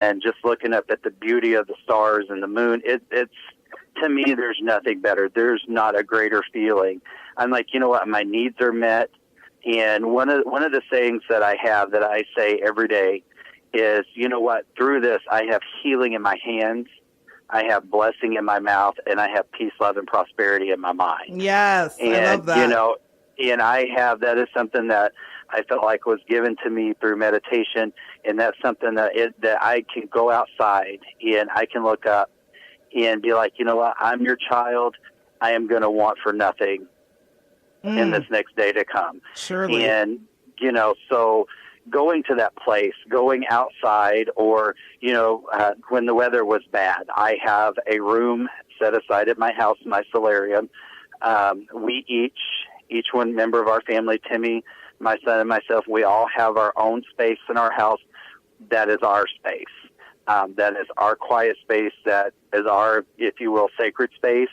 and just looking up at the beauty of the stars and the moon, it's, to me, there's nothing better. There's not a greater feeling. I'm like, you know what, my needs are met. And one of the sayings that I have that I say every day is, you know what, through this, I have healing in my hands, I have blessing in my mouth, and I have peace, love, and prosperity in my mind. Yes, And, I love that. And that is something that I felt like was given to me through meditation. And that's something that I can go outside and I can look up and be like, you know what, I'm your child. I am going to want for nothing in this next day to come. Surely. And, so going to that place, going outside, or, when the weather was bad, I have a room set aside at my house, my solarium. We each one member of our family, Timmy, my son, and myself, we all have our own space in our house. That is our space. That is our quiet space. That is our, if you will, sacred space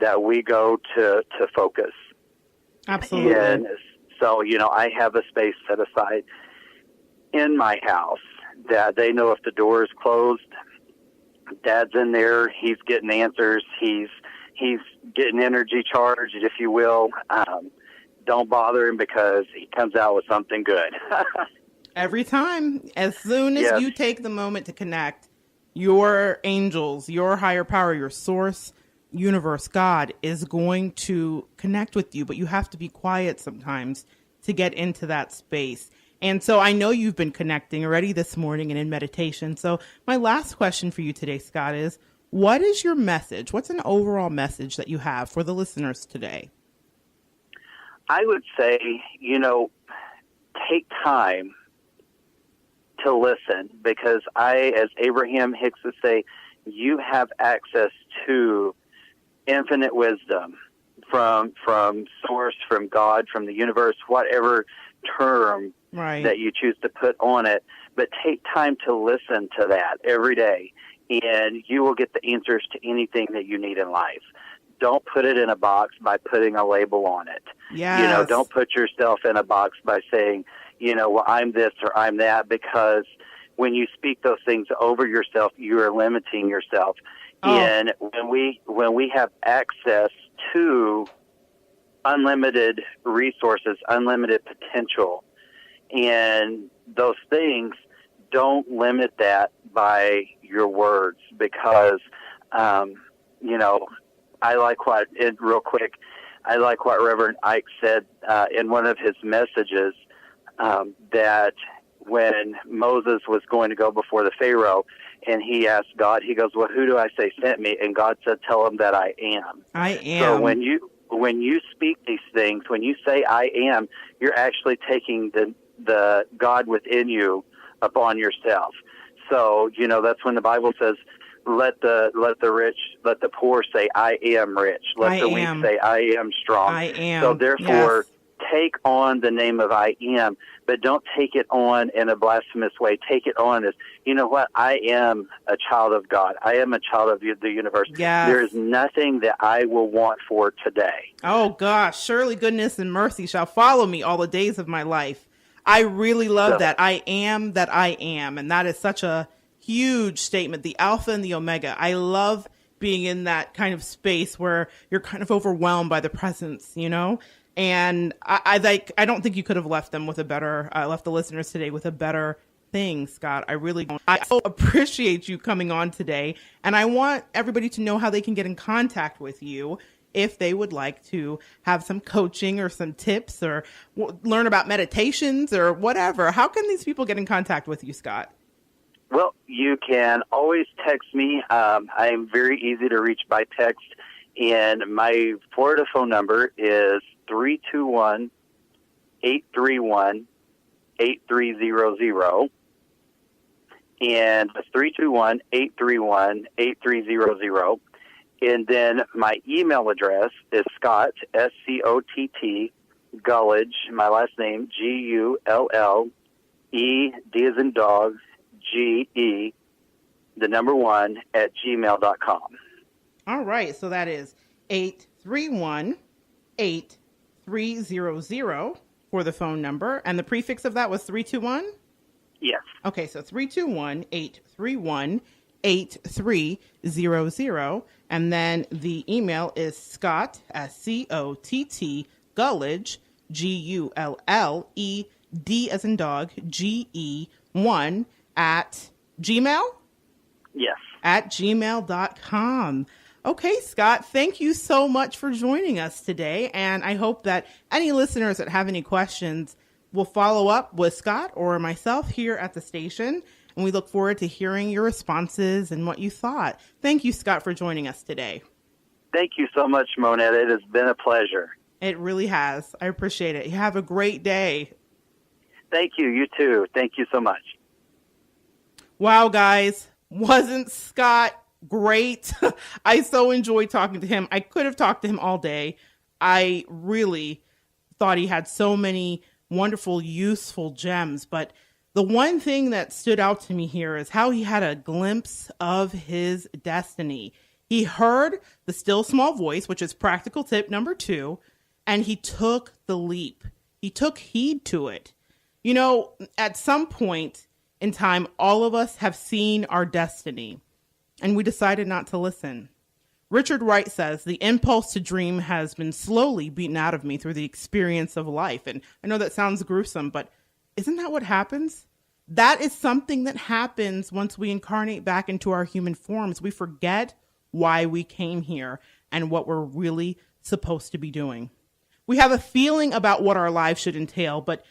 that we go to focus. Absolutely. And so, I have a space set aside in my house that they know if the door is closed, Dad's in there. He's getting answers. He's getting energy charged, if you will. Don't bother him because he comes out with something good. Every time, as soon as Yes. you take the moment to connect, your angels, your higher power, your source, universe, God is going to connect with you, but you have to be quiet sometimes to get into that space. And so I know you've been connecting already this morning and in meditation. So my last question for you today, Scott, is what is your message? What's an overall message that you have for the listeners today? I would say, take time to listen, because as Abraham Hicks would say, you have access to infinite wisdom from source, from God, from the universe, whatever term Right. that you choose to put on it. But take time to listen to that every day, and you will get the answers to anything that you need in life. Don't put it in a box by putting a label on it. Yes. Don't put yourself in a box by saying, well, I'm this or I'm that, because when you speak those things over yourself, you are limiting yourself. Oh. And when we have access to unlimited resources, unlimited potential, and those things, don't limit that by your words, because, I like what Reverend Ike said in one of his messages, that when Moses was going to go before the Pharaoh and he asked God, he goes, well, who do I say sent me? And God said, tell him that I am. I am. So when you speak these things, when you say I am, you're actually taking the God within you upon yourself. So, that's when the Bible says, let the poor say, I am rich. Let the weak say, I am strong. I am. So therefore, Yes. take on the name of I am, but don't take it on in a blasphemous way. Take it on as, you know what? I am a child of God. I am a child of the universe. Yes. There is nothing that I will want for today. Oh gosh, surely goodness and mercy shall follow me all the days of my life. I really love that. I am that I am. And that is such a huge statement, the Alpha and the Omega. I love being in that kind of space where you're kind of overwhelmed by the presence, And I don't think you could have left them with left the listeners today with a better thing, Scott. I really don't. I so appreciate you coming on today. And I want everybody to know how they can get in contact with you if they would like to have some coaching or some tips or learn about meditations or whatever. How can these people get in contact with you, Scott? Well, you can always text me. I am very easy to reach by text. And my Florida phone number is 321-831-8300. And it's 321-831-8300. And then my email address is Scott, S-C-O-T-T, Gullidge, my last name, G-U-L-L-E, D as in dog, G-E, the number 1, @gmail.com. All right. So that is 831-8300 for the phone number. And the prefix of that was 321? Yes. Okay, so 321-831-8300. And then the email is Scott, Scott, Gullege, Gulled, as in dog, GE1 at Gmail? Yes. At gmail.com. Okay, Scott, thank you so much for joining us today. And I hope that any listeners that have any questions will follow up with Scott or myself here at the station. And we look forward to hearing your responses and what you thought. Thank you, Scott, for joining us today. Thank you so much, Monette. It has been a pleasure. It really has. I appreciate it. You have a great day. Thank you. You too. Thank you so much. Wow, guys. Wasn't Scott great? I so enjoyed talking to him. I could have talked to him all day. I really thought he had so many wonderful, useful gems. But the one thing that stood out to me here is how he had a glimpse of his destiny. He heard the still small voice, which is practical tip number 2, and he took the leap. He took heed to it. You know, at some point in time, all of us have seen our destiny, and we decided not to listen. Richard Wright says, the impulse to dream has been slowly beaten out of me through the experience of life. And I know that sounds gruesome, but isn't that what happens? That is something that happens once we incarnate back into our human forms. We forget why we came here and what we're really supposed to be doing. We have a feeling about what our lives should entail, but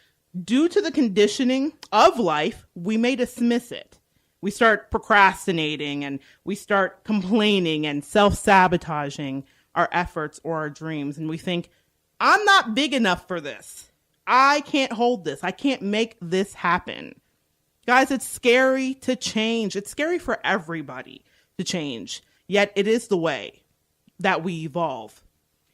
due to the conditioning of life, we may dismiss it. We start procrastinating and we start complaining and self-sabotaging our efforts or our dreams. And we think, I'm not big enough for this. I can't hold this. I can't make this happen. Guys, it's scary to change. It's scary for everybody to change. Yet it is the way that we evolve.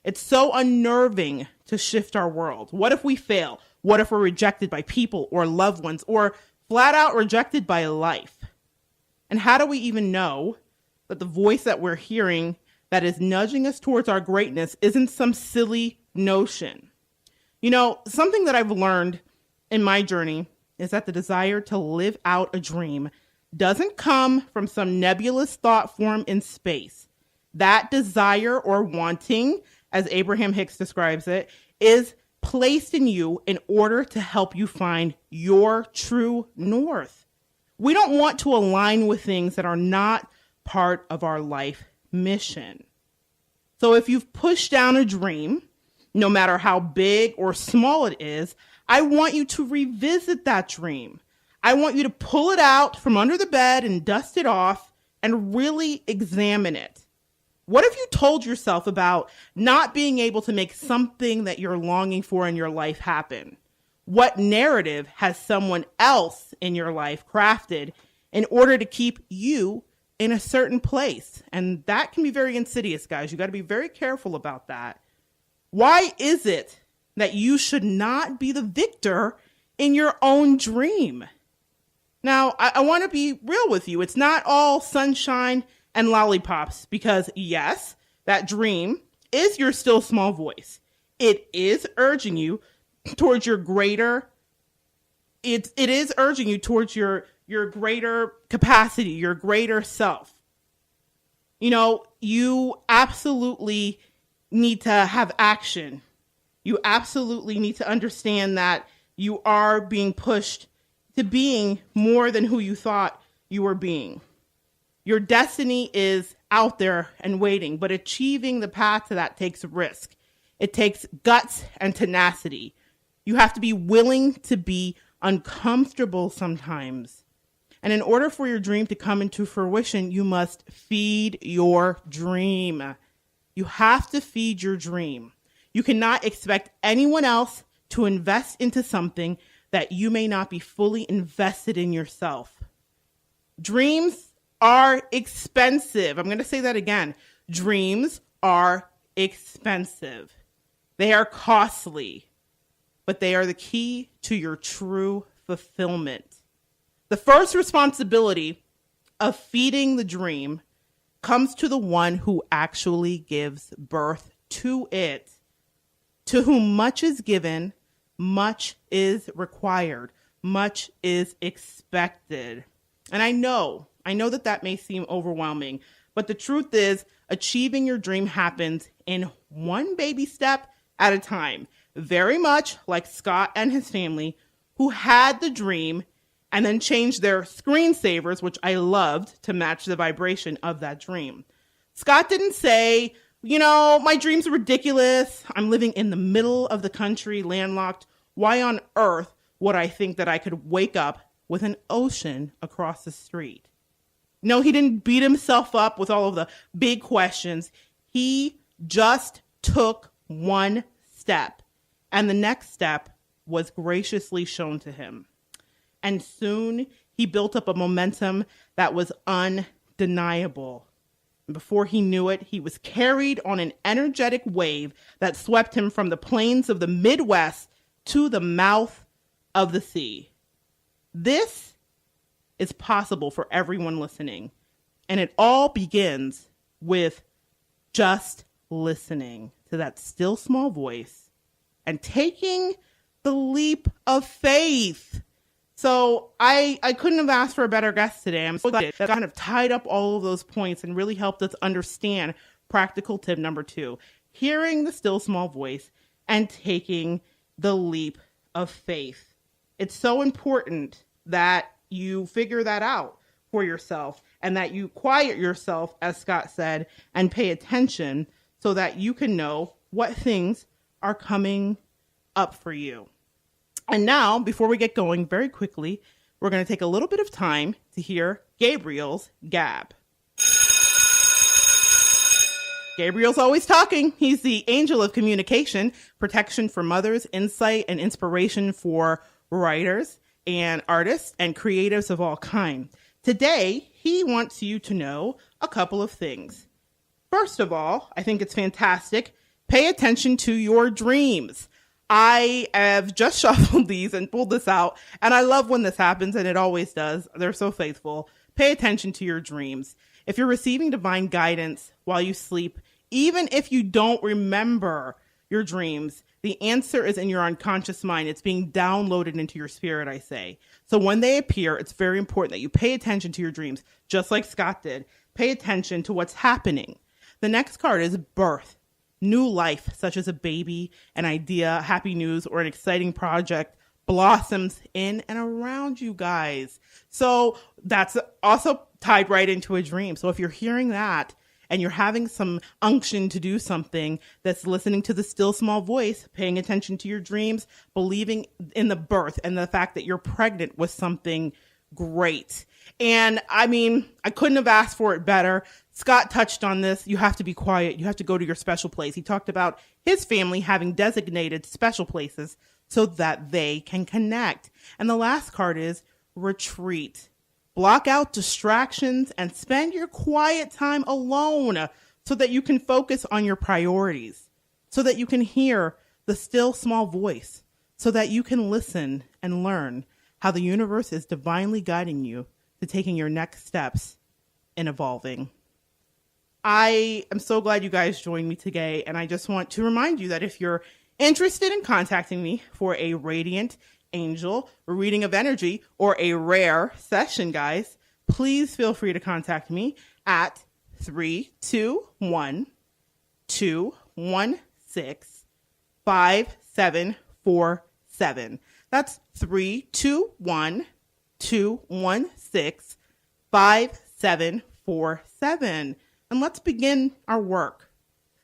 It's so unnerving to shift our world. What if we fail? What if we're rejected by people or loved ones or flat out rejected by life? And how do we even know that the voice that we're hearing that is nudging us towards our greatness isn't some silly notion? You know, something that I've learned in my journey is that the desire to live out a dream doesn't come from some nebulous thought form in space. That desire or wanting, as Abraham Hicks describes it, is placed in you in order to help you find your true north. We don't want to align with things that are not part of our life mission. So if you've pushed down a dream, no matter how big or small it is, I want you to revisit that dream. I want you to pull it out from under the bed and dust it off and really examine it. What have you told yourself about not being able to make something that you're longing for in your life happen? What narrative has someone else in your life crafted in order to keep you in a certain place? And that can be very insidious, guys. You got to be very careful about that. Why is it that you should not be the victor in your own dream? Now, I want to be real with you. It's not all sunshine and lollipops because, yes, that dream is your still small voice. It is urging you towards your greater, it is urging you towards your greater capacity, your greater self. You know, you absolutely need to have action. You absolutely need to understand that you are being pushed to being more than who you thought you were being. Your destiny is out there and waiting, but achieving the path to that takes risk. It takes guts and tenacity. You have to be willing to be uncomfortable sometimes. And in order for your dream to come into fruition, you must feed your dream. You have to feed your dream. You cannot expect anyone else to invest into something that you may not be fully invested in yourself. Dreams are expensive. I'm going to say that again. Dreams are expensive. They are costly, but they are the key to your true fulfillment. The first responsibility of feeding the dream comes to the one who actually gives birth to it. To whom much is given, much is required. much is expected. And I know that may seem overwhelming, but the truth is achieving your dream happens in one baby step at a time. Very much like Scott and his family, who had the dream and then changed their screensavers, which I loved, to match the vibration of that dream. Scott didn't say, my dreams are ridiculous. I'm living in the middle of the country, landlocked. Why on earth would I think that I could wake up with an ocean across the street? No, he didn't beat himself up with all of the big questions. He just took one step, and the next step was graciously shown to him. And soon he built up a momentum that was undeniable. And before he knew it, he was carried on an energetic wave that swept him from the plains of the Midwest to the mouth of the sea. This is possible for everyone listening. And it all begins with just listening to that still small voice and taking the leap of faith. So I couldn't have asked for a better guest today. I'm so glad that kind of tied up all of those points and really helped us understand practical tip number 2, hearing the still small voice and taking the leap of faith. It's so important that you figure that out for yourself and that you quiet yourself, as Scott said, and pay attention so that you can know what things are coming up for you. And now, before we get going, very quickly, we're going to take a little bit of time to hear Gabriel's Gab. Gabriel's always talking. He's the angel of communication, protection for mothers, insight and inspiration for writers and artists and creatives of all kinds. Today, he wants you to know a couple of things. First of all, I think it's fantastic. Pay attention to your dreams. I have just shuffled these and pulled this out, and I love when this happens, and it always does. They're so faithful. Pay attention to your dreams. If you're receiving divine guidance while you sleep, even if you don't remember your dreams, the answer is in your unconscious mind. It's being downloaded into your spirit, I say. So when they appear, it's very important that you pay attention to your dreams, just like Scott did. Pay attention to what's happening. The next card is birth. New life, such as a baby, an idea, happy news, or an exciting project blossoms in and around you guys. So that's also tied right into a dream. So if you're hearing that and you're having some unction to do something, that's listening to the still small voice, paying attention to your dreams, believing in the birth and the fact that you're pregnant with something great. And I couldn't have asked for it better. Scott touched on this. You have to be quiet. You have to go to your special place. He talked about his family having designated special places so that they can connect. And the last card is retreat. Block out distractions and spend your quiet time alone so that you can focus on your priorities, so that you can hear the still small voice, so that you can listen and learn how the universe is divinely guiding you to taking your next steps in evolving. I am so glad you guys joined me today, and I just want to remind you that if you're interested in contacting me for a radiant angel, a reading of energy, or a rare session, guys, please feel free to contact me at 321-216-5747. That's 321-216-5747. And let's begin our work.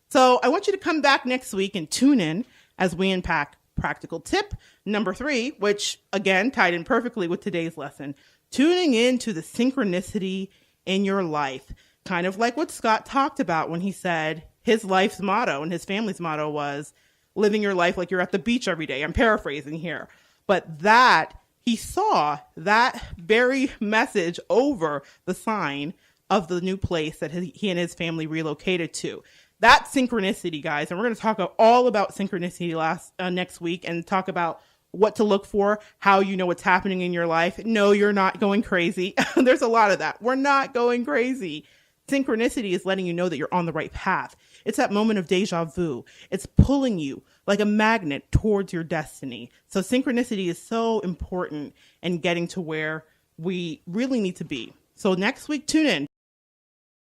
So I want you to come back next week and tune in as we unpack practical tip number 3, which again tied in perfectly with today's lesson, tuning into the synchronicity in your life. Kind of like what Scott talked about when he said his life's motto and his family's motto was living your life like you're at the beach every day. I'm paraphrasing here. But that he saw that very message over the sign of the new place that he and his family relocated to. That synchronicity, guys, and we're going to talk all about synchronicity next week and talk about what to look for, how you know what's happening in your life. No, you're not going crazy. There's a lot of that. We're not going crazy. Synchronicity is letting you know that you're on the right path. It's that moment of deja vu. It's pulling you like a magnet towards your destiny. So synchronicity is so important in getting to where we really need to be. So next week, tune in.